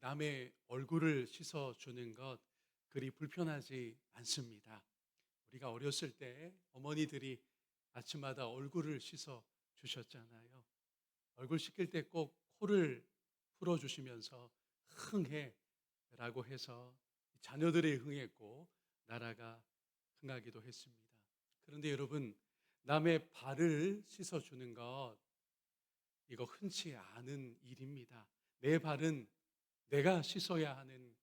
남의 얼굴을 씻어주는 것 그리 불편하지 않습니다. 우리가 어렸을 때 어머니들이 아침마다 얼굴을 씻어 주셨잖아요. 얼굴 씻길 때 꼭 코를 풀어주시면서 흥해 라고 해서 자녀들이 흥했고 나라가 흥하기도 했습니다. 그런데 여러분, 남의 발을 씻어주는 것, 이거 흔치 않은 일입니다. 내 발은 내가 씻어야 하는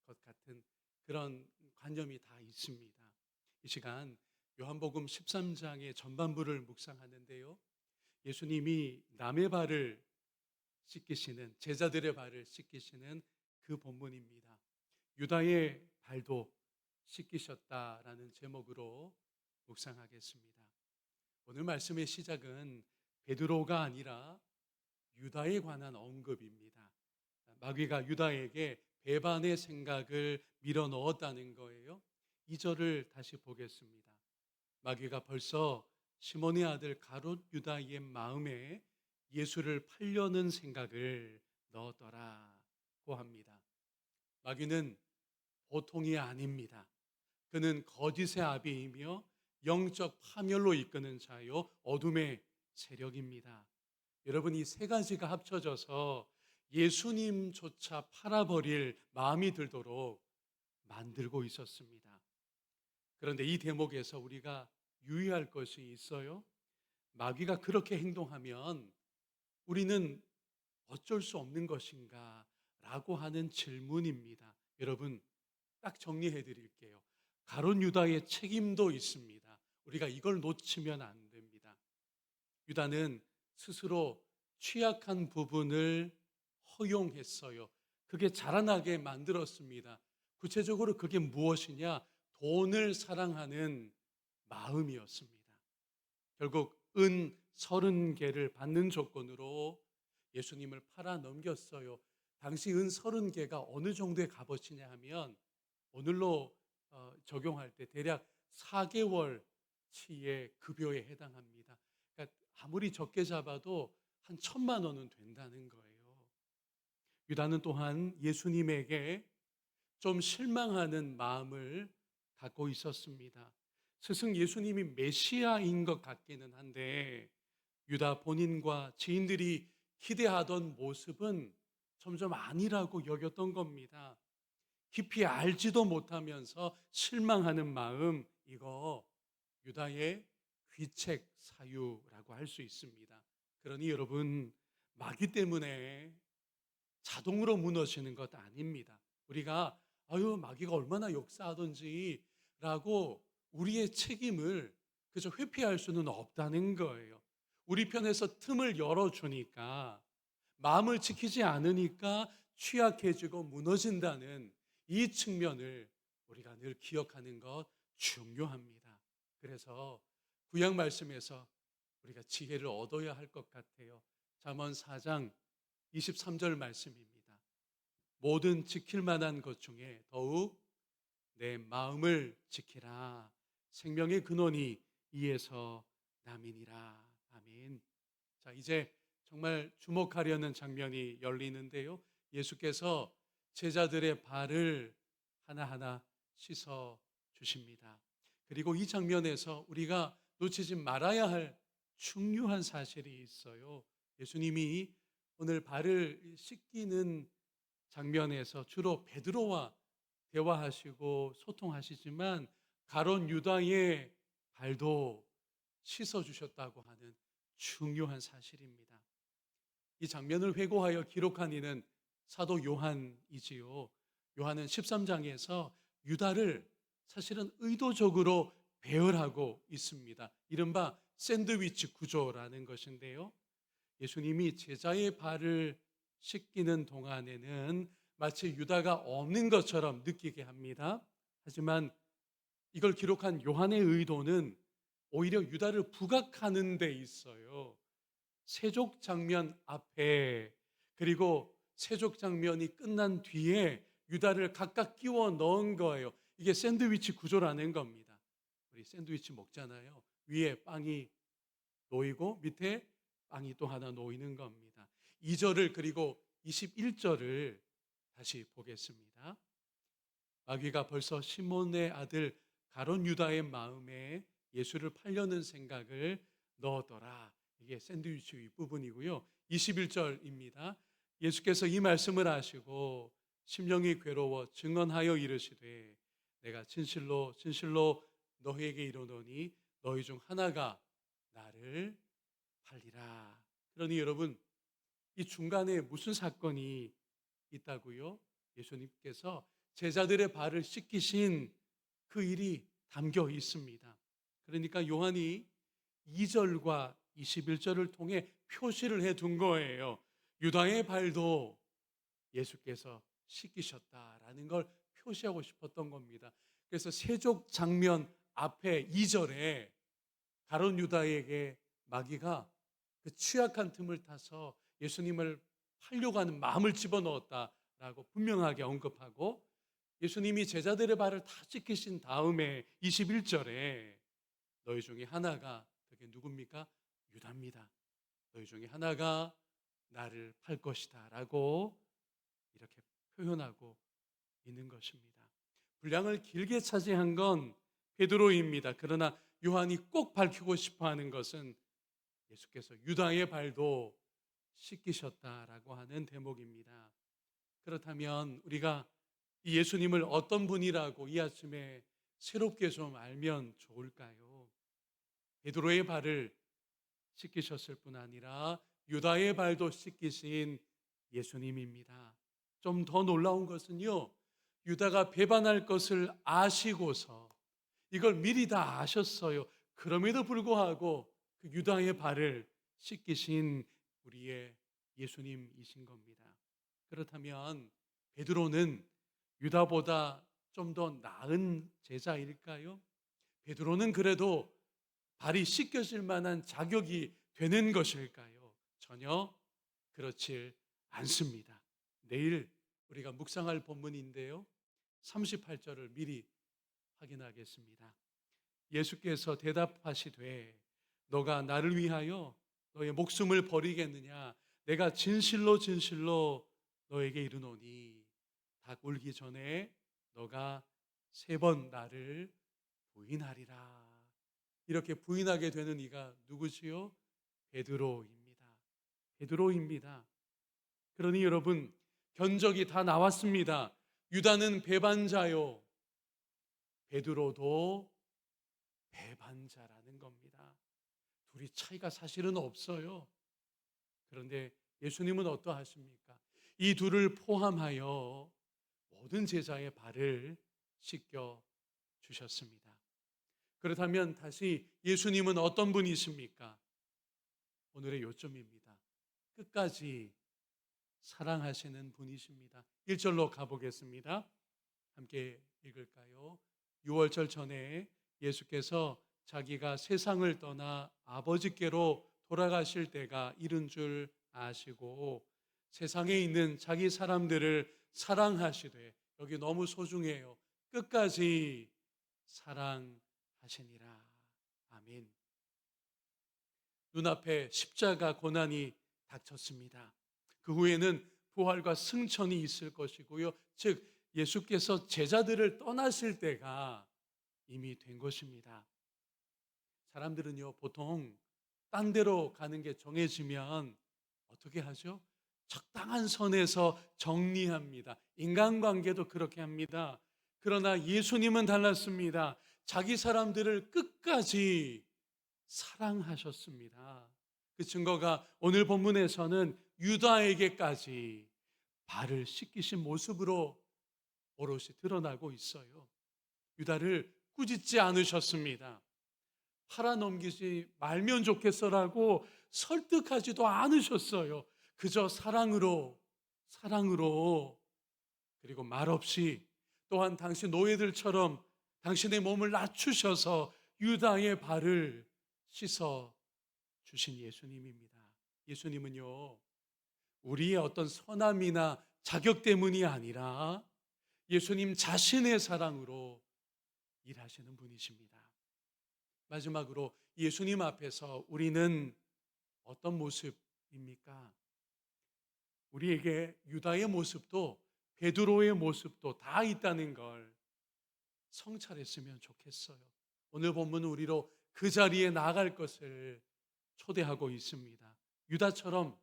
것 같은 그런 관념이 다 있습니다. 이 시간 요한복음 13장의 전반부를 묵상하는데요. 예수님이 남의 발을 씻기시는, 제자들의 발을 씻기시는 그 본문입니다. 유다의 발도 씻기셨다라는 제목으로 묵상하겠습니다. 오늘 말씀의 시작은 베드로가 아니라 유다에 관한 언급입니다. 마귀가 유다에게 배반의 생각을 밀어넣었다는 거예요. 2절을 다시 보겠습니다. 마귀가 벌써 시몬의 아들 가롯 유다의 마음에 예수를 팔려는 생각을 넣었더라고 합니다. 마귀는 보통이 아닙니다. 그는 거짓의 아비이며 영적 파멸로 이끄는 자요 어둠의 세력입니다. 여러분, 이 세 가지가 합쳐져서 예수님조차 팔아버릴 마음이 들도록 만들고 있었습니다. 그런데 이 대목에서 우리가 유의할 것이 있어요. 마귀가 그렇게 행동하면 우리는 어쩔 수 없는 것인가? 라고 하는 질문입니다. 여러분, 딱 정리해 드릴게요. 가룟 유다의 책임도 있습니다. 우리가 이걸 놓치면 안 됩니다. 유다는 스스로 취약한 부분을 허용했어요. 그게 자라나게 만들었습니다. 구체적으로 그게 무엇이냐? 돈을 사랑하는 마음이었습니다. 결국 은 30개를 받는 조건으로 예수님을 팔아 넘겼어요. 당시 은 30개가 어느 정도의 값어치냐 하면 오늘로 적용할 때 대략 4개월치의 급여에 해당합니다. 그러니까 아무리 적게 잡아도 한 1,000만 원은 된다는 거예요. 유다는 또한 예수님에게 좀 실망하는 마음을 갖고 있었습니다. 스승 예수님이 메시아인 것 같기는 한데 유다 본인과 지인들이 기대하던 모습은 점점 아니라고 여겼던 겁니다. 깊이 알지도 못하면서 실망하는 마음, 이거 유다의 귀책 사유라고 할 수 있습니다. 그러니 여러분, 마귀 때문에 자동으로 무너지는 것 아닙니다. 우리가 마귀가 얼마나 역사하던지 라고 우리의 책임을 그저 회피할 수는 없다는 거예요. 우리 편에서 틈을 열어주니까, 마음을 지키지 않으니까 취약해지고 무너진다는 이 측면을 우리가 늘 기억하는 것 중요합니다. 그래서 구약 말씀에서 우리가 지혜를 얻어야 할 것 같아요. 잠언 4장 23절 말씀입니다. 모든 지킬 만한 것 중에 더욱 내 마음을 지키라. 생명의 근원이 이에서 남이니라. 아멘. 자, 이제 정말 주목하려는 장면이 열리는데요. 예수께서 제자들의 발을 하나하나 씻어 주십니다. 그리고 이 장면에서 우리가 놓치지 말아야 할 중요한 사실이 있어요. 예수님이 오늘 발을 씻기는 장면에서 주로 베드로와 대화하시고 소통하시지만 가룟 유다의 발도 씻어주셨다고 하는 중요한 사실입니다. 이 장면을 회고하여 기록한 이는 사도 요한이지요. 요한은 13장에서 유다를 사실은 의도적으로 배열하고 있습니다. 이른바 샌드위치 구조라는 것인데요. 예수님이 제자의 발을 씻기는 동안에는 마치 유다가 없는 것처럼 느끼게 합니다. 하지만 이걸 기록한 요한의 의도는 오히려 유다를 부각하는 데 있어요. 세족 장면 앞에, 그리고 세족 장면이 끝난 뒤에 유다를 각각 끼워 넣은 거예요. 이게 샌드위치 구조라는 겁니다. 우리 샌드위치 먹잖아요. 위에 빵이 놓이고 밑에 빵이 또 하나 놓이는 겁니다. 2절을 그리고 21절을 다시 보겠습니다. 마귀가 벌써 시몬의 아들 가룟 유다의 마음에 예수를 팔려는 생각을 넣었더라. 이게 샌드위치 윗부분이고요. 21절입니다. 예수께서 이 말씀을 하시고 심령이 괴로워 증언하여 이르시되 내가 진실로 진실로 너희에게 이르노니 너희 중 하나가 나를 팔리라. 그러니 여러분, 이 중간에 무슨 사건이 있다고요? 예수님께서 제자들의 발을 씻기신 그 일이 담겨 있습니다. 그러니까 요한이 2절과 21절을 통해 표시를 해 둔 거예요. 유다의 발도 예수께서 씻기셨다라는 걸 표시하고 싶었던 겁니다. 그래서 세족 장면 앞에 2절에 가룟 유다에게 마귀가 그 취약한 틈을 타서 예수님을 팔려고 하는 마음을 집어넣었다라고 분명하게 언급하고, 예수님이 제자들의 발을 다 씻기신 다음에 21절에 너희 중에 하나가, 그게 누굽니까? 유다입니다. 너희 중에 하나가 나를 팔 것이다 라고 이렇게 표현하고 있는 것입니다. 분량을 길게 차지한 건 베드로입니다. 그러나 요한이 꼭 밝히고 싶어 하는 것은 예수께서 유다의 발도 씻기셨다라고 하는 대목입니다. 그렇다면 우리가 이 예수님을 어떤 분이라고 이 아침에 새롭게 좀 알면 좋을까요? 베드로의 발을 씻기셨을 뿐 아니라 유다의 발도 씻기신 예수님입니다. 좀 더 놀라운 것은요, 유다가 배반할 것을 아시고서 이걸 미리 다 아셨어요. 그럼에도 불구하고 그 유다의 발을 씻기신 우리의 예수님이신 겁니다. 그렇다면 베드로는 유다보다 좀 더 나은 제자일까요? 베드로는 그래도 발이 씻겨질 만한 자격이 되는 것일까요? 전혀 그렇지 않습니다. 내일 우리가 묵상할 본문인데요, 38절을 미리 확인하겠습니다. 예수께서 대답하시되 너가 나를 위하여 너의 목숨을 버리겠느냐? 내가 진실로 진실로 너에게 이르노니 닭 울기 전에 너가 3번 나를 부인하리라. 이렇게 부인하게 되는 이가 누구지요? 베드로입니다. 베드로입니다. 그러니 여러분, 견적이 다 나왔습니다. 유다는 배반자요, 베드로도 배반자라는 겁니다. 둘이 차이가 사실은 없어요. 그런데 예수님은 어떠하십니까? 이 둘을 포함하여 모든 제자의 발을 씻겨 주셨습니다. 그렇다면 다시 예수님은 어떤 분이십니까? 오늘의 요점입니다. 끝까지 사랑하시는 분이십니다. 1절로 가보겠습니다. 함께 읽을까요? 6월절 전에 예수께서 자기가 세상을 떠나 아버지께로 돌아가실 때가 이른 줄 아시고 세상에 있는 자기 사람들을 사랑하시되, 여기 너무 소중해요, 끝까지 사랑하시니라. 아멘. 눈앞에 십자가 고난이 닥쳤습니다. 그 후에는 부활과 승천이 있을 것이고요, 즉 예수께서 제자들을 떠나실 때가 이미 된 것입니다. 사람들은요, 보통 딴 데로 가는 게 정해지면 어떻게 하죠? 적당한 선에서 정리합니다. 인간관계도 그렇게 합니다. 그러나 예수님은 달랐습니다. 자기 사람들을 끝까지 사랑하셨습니다. 그 증거가 오늘 본문에서는 유다에게까지 발을 씻기신 모습으로 오롯이 드러나고 있어요. 유다를 꾸짖지 않으셨습니다. 팔아넘기지 말면 좋겠어라고 설득하지도 않으셨어요. 그저 사랑으로, 그리고 말없이, 또한 당신 노예들처럼 당신의 몸을 낮추셔서 유다의 발을 씻어 주신 예수님입니다. 예수님은요, 우리의 어떤 선함이나 자격 때문이 아니라 예수님 자신의 사랑으로 일하시는 분이십니다. 마지막으로 예수님 앞에서 우리는 어떤 모습입니까? 우리에게 유다의 모습도 베드로의 모습도 다 있다는 걸 성찰했으면 좋겠어요. 오늘 본문은 우리로 그 자리에 나아갈 것을 초대하고 있습니다. 유다처럼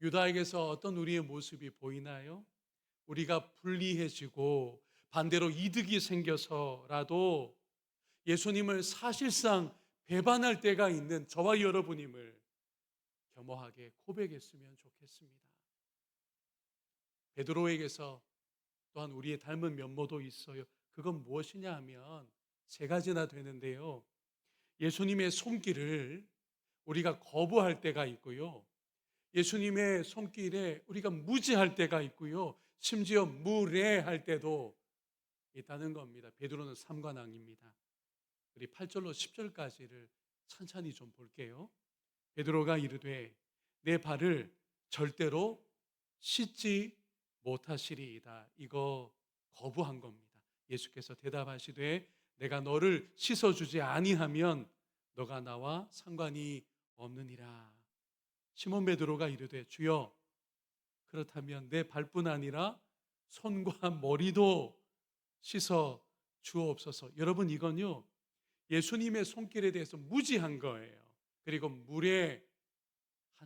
유다에게서 어떤 우리의 모습이 보이나요? 우리가 불리해지고 반대로 이득이 생겨서라도 예수님을 사실상 배반할 때가 있는 저와 여러분임을 겸허하게 고백했으면 좋겠습니다. 베드로에게서 또한 우리의 닮은 면모도 있어요. 그건 무엇이냐 하면 세 가지나 되는데요. 예수님의 손길을 우리가 거부할 때가 있고요. 예수님의 손길에 우리가 무지할 때가 있고요. 심지어 무례할 때도 있다는 겁니다. 베드로는 삼관왕입니다. 우리 8절로 10절까지를 천천히 좀 볼게요. 베드로가 이르되 내 발을 절대로 씻지 못하시리이다. 이거 거부한 겁니다. 예수께서 대답하시되 내가 너를 씻어주지 아니하면 너가 나와 상관이 없느니라. 시몬 베드로가 이르되 주여 그렇다면 내 발뿐 아니라 손과 머리도 씻어 주옵소서. 여러분 이건요 예수님의 손길에 대해서 무지한 거예요. 그리고 무례한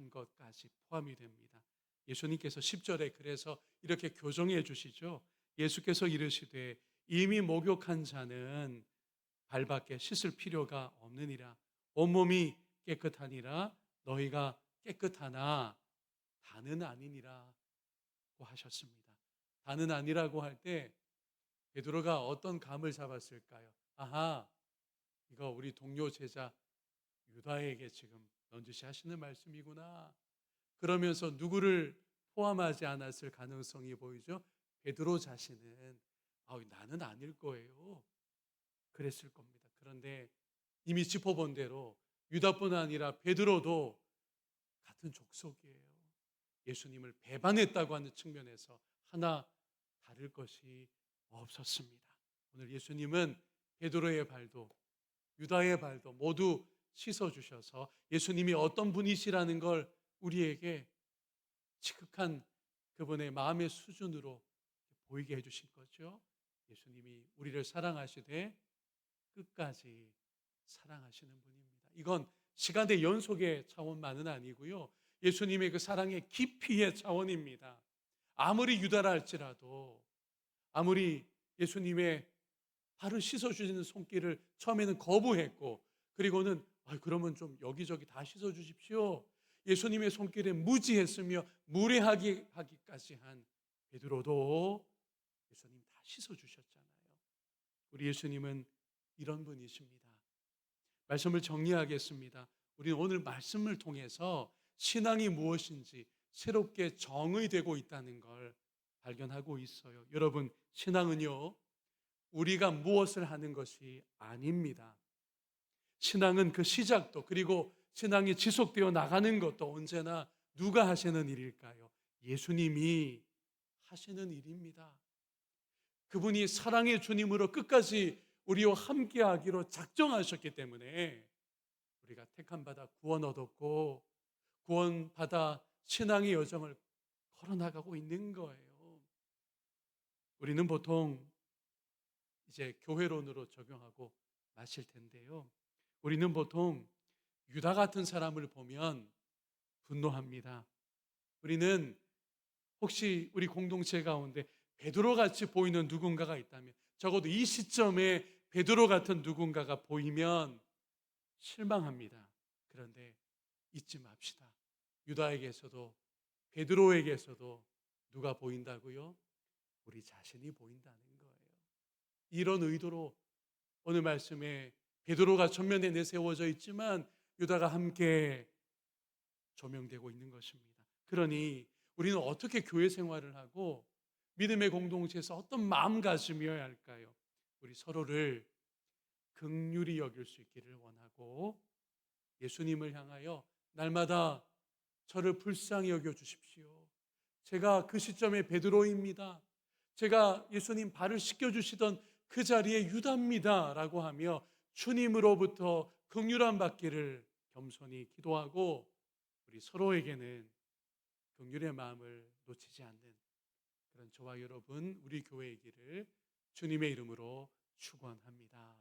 것까지 포함이 됩니다. 예수님께서 10절에 그래서 이렇게 교정해 주시죠. 예수께서 이르시되 이미 목욕한 자는 발밖에 씻을 필요가 없느니라. 온몸이 깨끗하니라. 너희가 깨끗하나 다는 아니니라고 하셨습니다. 다는 아니라고 할 때 베드로가 어떤 감을 잡았을까요? 아하, 이거 우리 동료 제자 유다에게 지금 넌지시 하시는 말씀이구나. 그러면서 누구를 포함하지 않았을 가능성이 보이죠. 베드로 자신은 나는 아닐 거예요. 그랬을 겁니다. 그런데 이미 짚어본 대로 유다뿐 아니라 베드로도 같은 족속이에요. 예수님을 배반했다고 하는 측면에서 하나 다를 것이 없었습니다. 오늘 예수님은 베드로의 발도 유다의 발도 모두 씻어주셔서 예수님이 어떤 분이시라는 걸 우리에게 지극한 그분의 마음의 수준으로 보이게 해주신 거죠. 예수님이 우리를 사랑하시되 끝까지 사랑하시는 분입니다. 이건 시간의 연속의 차원만은 아니고요. 예수님의 그 사랑의 깊이의 차원입니다. 아무리 유다라 할지라도 아무리 예수님의 발을 씻어주시는 손길을 처음에는 거부했고 그리고는 그러면 좀 여기저기 다 씻어주십시오. 예수님의 손길에 무지했으며 무례하기까지 한 베드로도 예수님 다 씻어주셨잖아요. 우리 예수님은 이런 분이십니다. 말씀을 정리하겠습니다. 우리는 오늘 말씀을 통해서 신앙이 무엇인지 새롭게 정의되고 있다는 걸 발견하고 있어요. 여러분, 신앙은요, 우리가 무엇을 하는 것이 아닙니다. 신앙은 그 시작도 그리고 신앙이 지속되어 나가는 것도 언제나 누가 하시는 일일까요? 예수님이 하시는 일입니다. 그분이 사랑의 주님으로 끝까지 우리와 함께하기로 작정하셨기 때문에 우리가 택함 받아 구원 얻었고 구원 받아 신앙의 여정을 걸어나가고 있는 거예요. 우리는 보통 이제 교회론으로 적용하고 마실 텐데요. 우리는 보통 유다 같은 사람을 보면 분노합니다. 우리는 혹시 우리 공동체 가운데 베드로 같이 보이는 누군가가 있다면 적어도 이 시점에 베드로 같은 누군가가 보이면 실망합니다. 그런데 잊지 맙시다. 유다에게서도 베드로에게서도 누가 보인다고요? 우리 자신이 보인다는 거예요. 이런 의도로 오늘 말씀에 베드로가 전면에 내세워져 있지만 유다가 함께 조명되고 있는 것입니다. 그러니 우리는 어떻게 교회 생활을 하고 믿음의 공동체에서 어떤 마음가짐이어야 할까요? 우리 서로를 긍휼히 여길 수 있기를 원하고 예수님을 향하여 날마다 저를 불쌍히 여겨 주십시오. 제가 그 시점에 베드로입니다. 제가 예수님 발을 씻겨주시던 그 자리에 유다입니다 라고 하며 주님으로부터 긍휼함 받기를 겸손히 기도하고 우리 서로에게는 긍휼의 마음을 놓치지 않는 그런 저와 여러분 우리 교회이기를 주님의 이름으로 축원합니다.